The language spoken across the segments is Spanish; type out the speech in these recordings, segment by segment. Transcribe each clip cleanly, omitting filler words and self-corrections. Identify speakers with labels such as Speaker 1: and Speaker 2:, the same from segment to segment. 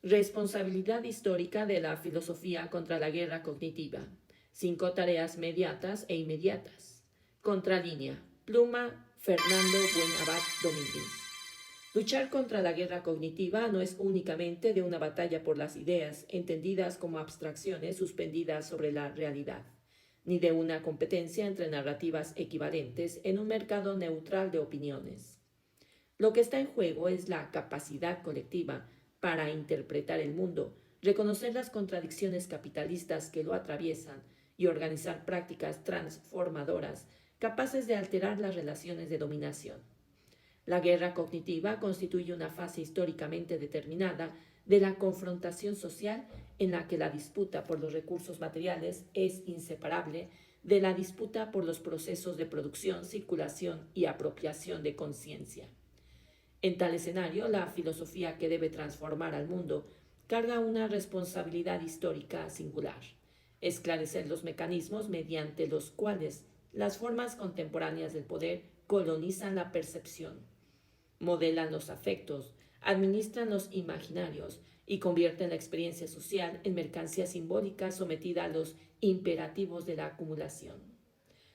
Speaker 1: Responsabilidad histórica de la filosofía contra la guerra cognitiva. 5 tareas mediatas e inmediatas. Contralínea. Pluma Fernando Buenabad Domínguez. Luchar contra la guerra cognitiva no es únicamente de una batalla por las ideas, entendidas como abstracciones suspendidas sobre la realidad, ni de una competencia entre narrativas equivalentes en un mercado neutral de opiniones. Lo que está en juego es la capacidad colectiva para interpretar el mundo, reconocer las contradicciones capitalistas que lo atraviesan y organizar prácticas transformadoras capaces de alterar las relaciones de dominación. La guerra cognitiva constituye una fase históricamente determinada de la confrontación social en la que la disputa por los recursos materiales es inseparable de la disputa por los procesos de producción, circulación y apropiación de conciencia. En tal escenario, la filosofía que debe transformar al mundo carga una responsabilidad histórica singular: esclarecer los mecanismos mediante los cuales las formas contemporáneas del poder colonizan la percepción, modelan los afectos, administran los imaginarios y convierten la experiencia social en mercancía simbólica sometida a los imperativos de la acumulación.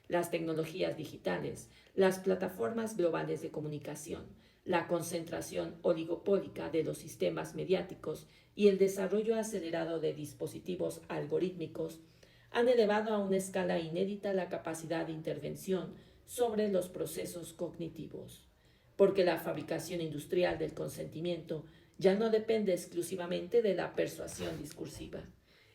Speaker 1: Las tecnologías digitales, las plataformas globales de comunicación, la concentración oligopólica de los sistemas mediáticos y el desarrollo acelerado de dispositivos algorítmicos han elevado a una escala inédita la capacidad de intervención sobre los procesos cognitivos, porque la fabricación industrial del consentimiento ya no depende exclusivamente de la persuasión discursiva.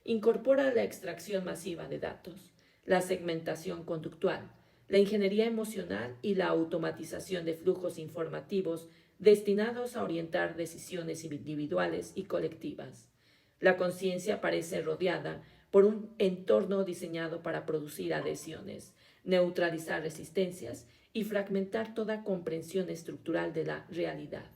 Speaker 1: Incorpora la extracción masiva de datos, la segmentación conductual, la ingeniería emocional y la automatización de flujos informativos destinados a orientar decisiones individuales y colectivas. La conciencia parece rodeada por un entorno diseñado para producir adhesiones, neutralizar resistencias y fragmentar toda comprensión estructural de la realidad.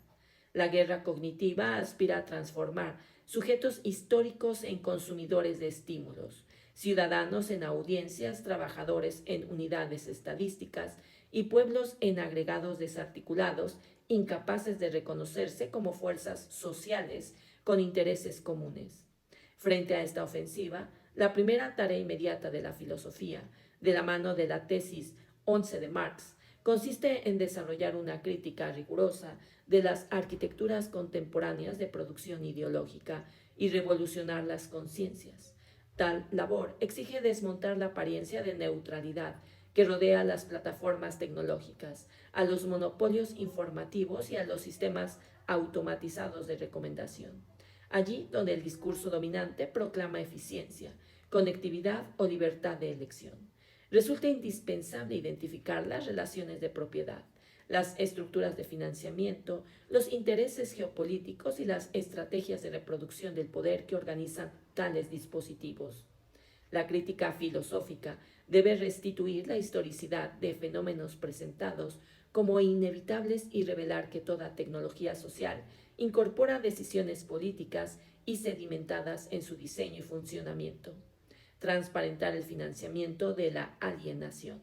Speaker 1: La guerra cognitiva aspira a transformar sujetos históricos en consumidores de estímulos, ciudadanos en audiencias, trabajadores en unidades estadísticas y pueblos en agregados desarticulados, incapaces de reconocerse como fuerzas sociales con intereses comunes. Frente a esta ofensiva, la primera tarea inmediata de la filosofía, de la mano de la tesis 11 de Marx, consiste en desarrollar una crítica rigurosa de las arquitecturas contemporáneas de producción ideológica y revolucionar las conciencias. Tal labor exige desmontar la apariencia de neutralidad que rodea a las plataformas tecnológicas, a los monopolios informativos y a los sistemas automatizados de recomendación. Allí donde el discurso dominante proclama eficiencia, conectividad o libertad de elección. Resulta indispensable identificar las relaciones de propiedad, las estructuras de financiamiento, los intereses geopolíticos y las estrategias de reproducción del poder que organizan tales dispositivos. La crítica filosófica debe restituir la historicidad de fenómenos presentados como inevitables y revelar que toda tecnología social incorpora decisiones políticas y sedimentadas en su diseño y funcionamiento. Transparentar el financiamiento de la alienación.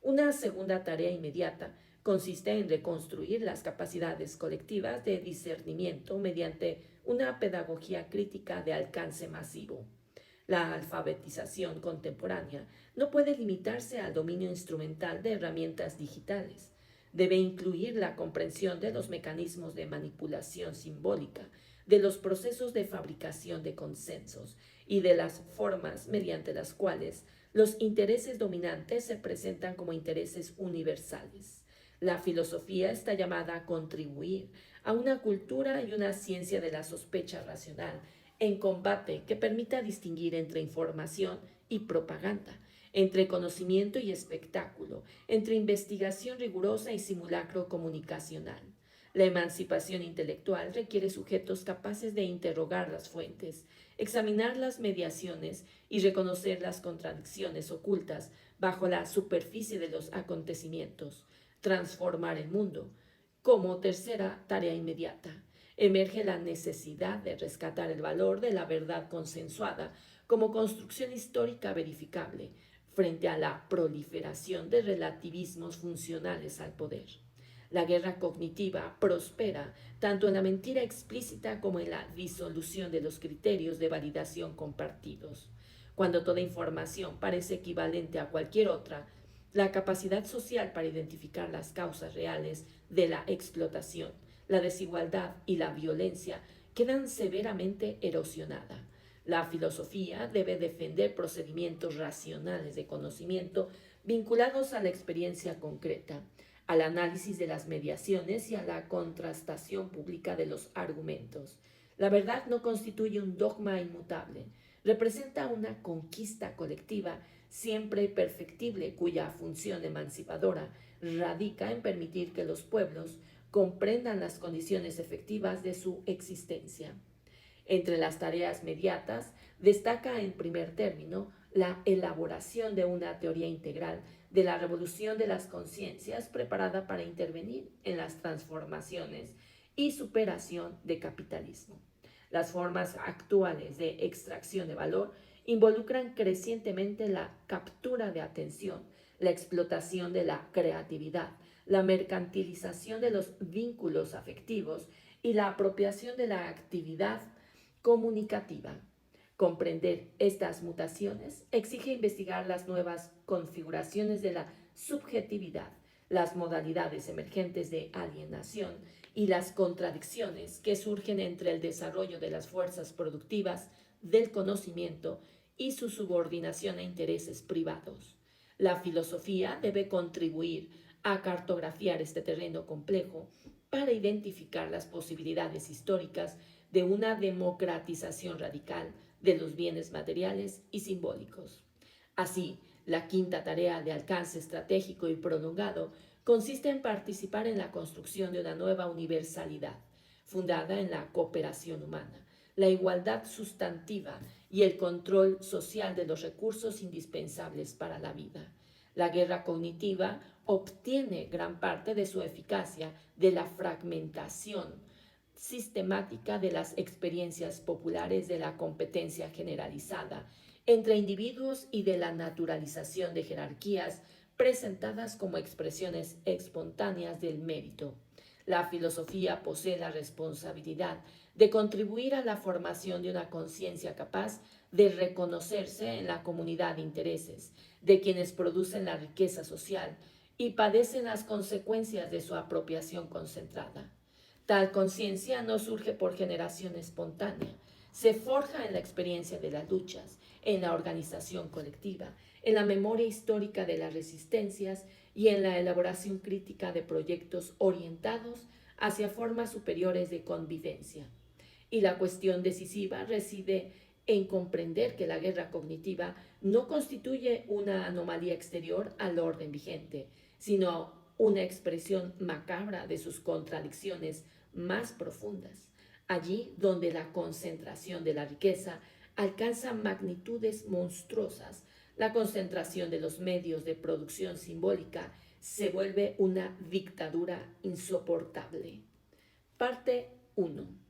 Speaker 1: Una segunda tarea inmediata consiste en reconstruir las capacidades colectivas de discernimiento mediante una pedagogía crítica de alcance masivo. La alfabetización contemporánea no puede limitarse al dominio instrumental de herramientas digitales. Debe incluir la comprensión de los mecanismos de manipulación simbólica, de los procesos de fabricación de consensos y de las formas mediante las cuales los intereses dominantes se presentan como intereses universales. La filosofía está llamada a contribuir a una cultura y una ciencia de la sospecha racional en combate que permita distinguir entre información y propaganda, entre conocimiento y espectáculo, entre investigación rigurosa y simulacro comunicacional. La emancipación intelectual requiere sujetos capaces de interrogar las fuentes, examinar las mediaciones y reconocer las contradicciones ocultas bajo la superficie de los acontecimientos. Transformar el mundo. Como tercera tarea inmediata, emerge la necesidad de rescatar el valor de la verdad consensuada como construcción histórica verificable frente a la proliferación de relativismos funcionales al poder. La guerra cognitiva prospera tanto en la mentira explícita como en la disolución de los criterios de validación compartidos. Cuando toda información parece equivalente a cualquier otra, la capacidad social para identificar las causas reales de la explotación, la desigualdad y la violencia quedan severamente erosionadas. La filosofía debe defender procedimientos racionales de conocimiento vinculados a la experiencia concreta, al análisis de las mediaciones y a la contrastación pública de los argumentos. La verdad no constituye un dogma inmutable, representa una conquista colectiva siempre perfectible cuya función emancipadora radica en permitir que los pueblos comprendan las condiciones efectivas de su existencia. Entre las tareas mediatas destaca en primer término la elaboración de una teoría integral de la revolución de las conciencias preparada para intervenir en las transformaciones y superación del capitalismo. Las formas actuales de extracción de valor involucran crecientemente la captura de atención, la explotación de la creatividad, la mercantilización de los vínculos afectivos y la apropiación de la actividad comunicativa. Comprender estas mutaciones exige investigar las nuevas configuraciones de la subjetividad, las modalidades emergentes de alienación y las contradicciones que surgen entre el desarrollo de las fuerzas productivas del conocimiento y su subordinación a intereses privados. La filosofía debe contribuir a cartografiar este terreno complejo para identificar las posibilidades históricas de una democratización radical de los bienes materiales y simbólicos. Así, la quinta tarea de alcance estratégico y prolongado consiste en participar en la construcción de una nueva universalidad, fundada en la cooperación humana, la igualdad sustantiva y el control social de los recursos indispensables para la vida. La guerra cognitiva obtiene gran parte de su eficacia de la fragmentación sistemática de las experiencias populares de la competencia generalizada entre individuos y de la naturalización de jerarquías presentadas como expresiones espontáneas del mérito. La filosofía posee la responsabilidad de contribuir a la formación de una conciencia capaz de reconocerse en la comunidad de intereses de quienes producen la riqueza social y padecen las consecuencias de su apropiación concentrada. Tal conciencia no surge por generación espontánea, se forja en la experiencia de las luchas, en la organización colectiva, en la memoria histórica de las resistencias y en la elaboración crítica de proyectos orientados hacia formas superiores de convivencia. Y la cuestión decisiva reside en comprender que la guerra cognitiva no constituye una anomalía exterior al orden vigente, sino una expresión macabra de sus contradicciones más profundas, allí donde la concentración de la riqueza alcanza magnitudes monstruosas, la concentración de los medios de producción simbólica se vuelve una dictadura insoportable. Parte 1.